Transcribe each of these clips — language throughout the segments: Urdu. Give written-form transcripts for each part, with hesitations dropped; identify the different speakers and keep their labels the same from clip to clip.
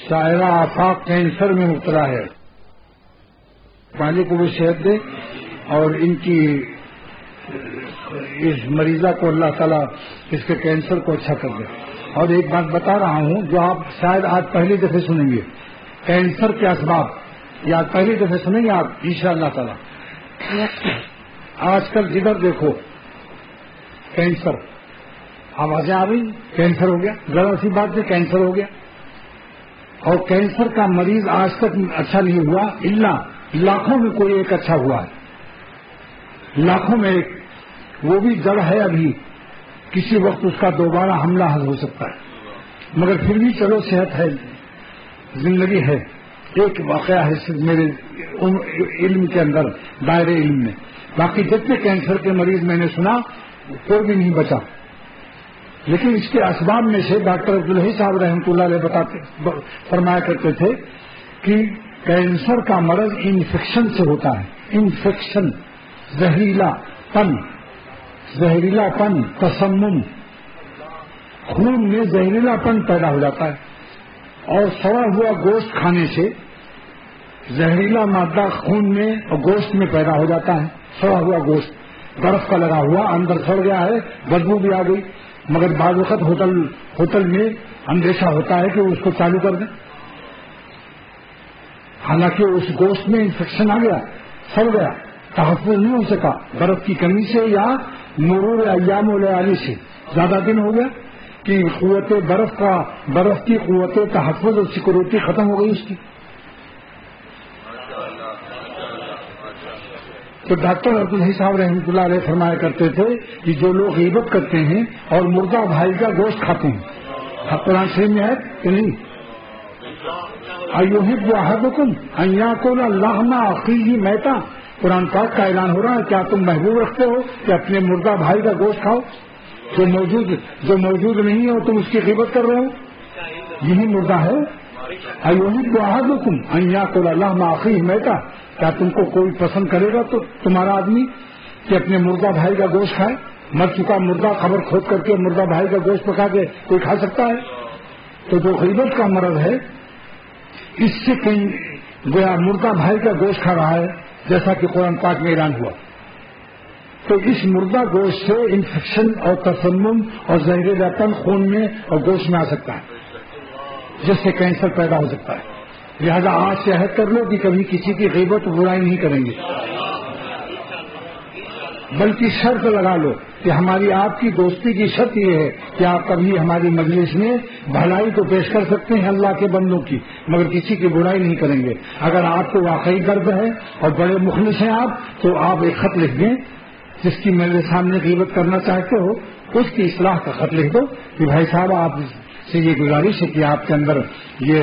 Speaker 1: شاعرہ آفاق کینسر میں مبتلا ہے. مالک کو بھی صحت دے اور ان کی اس مریضہ کو اللہ تعالیٰ اس کے کینسر کو اچھا کر دے. اور ایک بات بتا رہا ہوں جو آپ شاید آج پہلی دفعہ سنیں گے، کینسر کے اسباب. یہ آج پہلی دفعہ سنیں گے آپ انشاءاللہ تعالیٰ. آج کل جدھر دیکھو کینسر، آوازیں آ رہی، کینسر ہو گیا، ذرا سی بات سے کینسر ہو گیا. اور کینسر کا مریض آج تک اچھا نہیں ہوا، الا لاکھوں میں کوئی ایک اچھا ہوا ہے، لاکھوں میں ایک. وہ بھی جڑ ہے، ابھی کسی وقت اس کا دوبارہ حملہ ہو سکتا ہے، مگر پھر بھی چلو صحت ہے، زندگی ہے. ایک واقعہ ہے میرے علم کے اندر، دائرے علم میں. باقی جتنے کینسر کے مریض میں نے سنا کوئی بھی نہیں بچا. لیکن اس کے اسباب میں سے ڈاکٹر عبدالحی صاحب رحمۃ اللہ علیہ فرمایا کرتے تھے کہ کینسر کا مرض انفیکشن سے ہوتا ہے. انفیکشن، زہریلا پن، تسمم، خون میں زہریلا پن پیدا ہو جاتا ہے. اور سڑا ہوا گوشت کھانے سے زہریلا مادہ خون میں اور گوشت میں پیدا ہو جاتا ہے. سڑا ہوا گوشت برف کا لگا ہوا، اندر سڑ گیا ہے، بدبو بھی آ گئی، مگر بعض وقت ہوٹل میں اندیشہ ہوتا ہے کہ اس کو چالو کر دیں، حالانکہ اس گوشت میں انفیکشن آ گیا، سڑ گیا، تحفظ نہیں ہو سکا برف کی کمی سے یا مرور ایام و لیالی سے. زیادہ دن ہو گیا کہ برف کی قوت تحفظ اور سیکورٹی ختم ہو گئی اس کی. تو ڈاکٹر عبدالحی صاحب رحمۃ اللہ علیہ فرمایا کرتے تھے کہ جو لوگ غیبت کرتے ہیں اور مردہ بھائی کا گوشت کھاتے ہیں، قرآن شریف میں ہے کہ نہیں؟ ایحب احدکم ان یاکل لحم اخیہ میتا. قرآن پاک کا اعلان ہو رہا ہے، کیا تم محبوب رکھتے ہو کہ اپنے مردہ بھائی کا گوشت کھاؤ جو موجود نہیں ہے اور تم اس کی غیبت کر رہے ہو؟ یہی مردہ ہے. ایحب احدکم ان یاکل لحم اخیہ میتا. کیا تم کو کوئی پسند کرے گا تو تمہارا آدمی کہ اپنے مردہ بھائی کا گوشت کھائے؟ مر چکا مردہ خبر کھود کر کے مردہ بھائی کا گوشت پکا کے کوئی کھا سکتا ہے؟ تو جو غیبت کا مرض ہے اس سے کہیں گویا مردہ بھائی کا گوشت کھا رہا ہے، جیسا کہ قرآن پاک میں اعلان ہوا. تو اس مردہ گوشت سے انفیکشن اور تسمم اور زہریلا پن خون میں اور گوشت میں آ سکتا ہے، جس سے کینسر پیدا ہو سکتا ہے. لہذا آج سے عہد کر لو کہ کبھی کسی کی غیبت و برائی نہیں کریں گے، بلکہ شرط لگا لو کہ ہماری آپ کی دوستی کی شرط یہ ہے کہ آپ کبھی ہماری مجلس میں بھلائی تو پیش کر سکتے ہیں اللہ کے بندوں کی، مگر کسی کی برائی نہیں کریں گے. اگر آپ کو واقعی درد ہے اور بڑے مخلص ہیں آپ، تو آپ ایک خط لکھ دیں جس کی میرے سامنے غیبت کرنا چاہتے ہو، اس کی اصلاح کا خط لکھ دو کہ بھائی صاحب آپ سے یہ گزارش ہے کہ آپ کے اندر یہ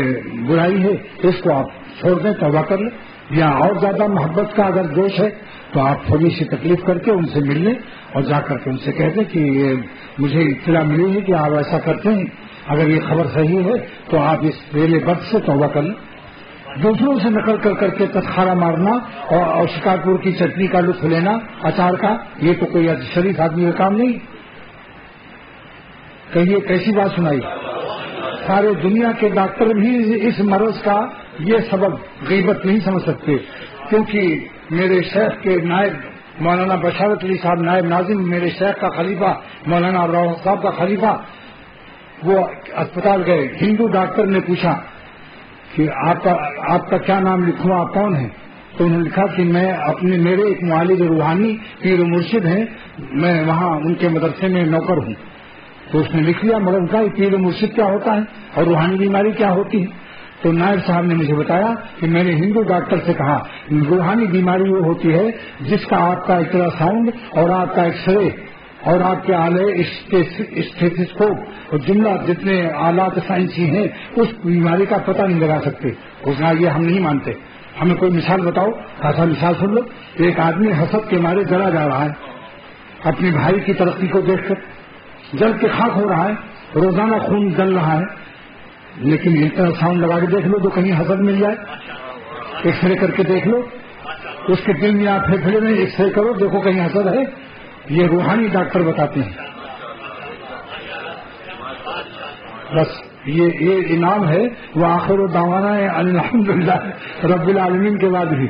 Speaker 1: برائی ہے، اس کو آپ چھوڑ دیں، توبہ کر لیں. یا اور زیادہ محبت کا اگر جوش ہے تو آپ تھوڑی سی تکلیف کر کے ان سے مل لیں اور جا کر کے ان سے کہہ دیں کہ یہ مجھے اطلاع ملی ہے کہ آپ ایسا کرتے ہیں، اگر یہ خبر صحیح ہے تو آپ اس ریلے بد سے توبہ کر لیں. دوسروں سے نقل کر کے تسخارہ مارنا اور شکارپور کی چٹنی کا لطف لینا، اچار کا، یہ تو کوئی شریف آدمی کا کام نہیں. کہیے کیسی بات سنائی؟ سارے دنیا کے ڈاکٹر بھی اس مرض کا یہ سبب غیبت نہیں سمجھ سکتے، کیونکہ میرے شیخ کے نائب مولانا بشارت علی صاحب نائب ناظم، میرے شیخ کا خلیفہ مولانا ابراہیم صاحب کا خلیفہ، وہ اسپتال گئے. ہندو ڈاکٹر نے پوچھا کہ آپ کا کیا نام لکھوں، آپ کون ہیں؟ تو انہوں نے لکھا کہ میں میرے ایک معالج روحانی پیر و مرشد ہیں، میں وہاں ان کے مدرسے میں نوکر ہوں. تو اس نے لکھ لیا، مگر ان کا پیر و مرشد کیا ہوتا ہے اور روحانی بیماری کیا ہوتی ہے؟ تو نائب صاحب نے مجھے بتایا کہ میں نے ہندو ڈاکٹر سے کہا روحانی بیماری وہ ہوتی ہے جس کا آپ کا الٹرا ساؤنڈ اور آپ کا ایکس رے اور آپ کے آلے اسٹیتھوسکوپ اور جملہ جتنے آلات سائنسی ہیں اس بیماری کا پتہ نہیں لگا سکتے. اس نے یہ ہم نہیں مانتے، ہمیں کوئی مثال بتاؤ. خاصا مثال سن لو. ایک آدمی حسد کے مارے جلا جا رہا ہے، اپنے بھائی کی ترقی کو دیکھ کر جل کے خاک ہو رہا ہے، روزانہ خون جل رہا ہے، لیکن الٹرا ساؤنڈ لگا کے دیکھ لو تو کہیں حسد مل جائے. ایکس رے کر کے دیکھ لو، اس کے دل میں آپ پھیپھڑے میں ایکس رے کرو، دیکھو کہیں حسد ہے. یہ روحانی ڈاکٹر بتاتے ہیں. بس یہ انعام ہے. وہ آخر دعوانا الحمدللہ رب العالمین کے بعد بھی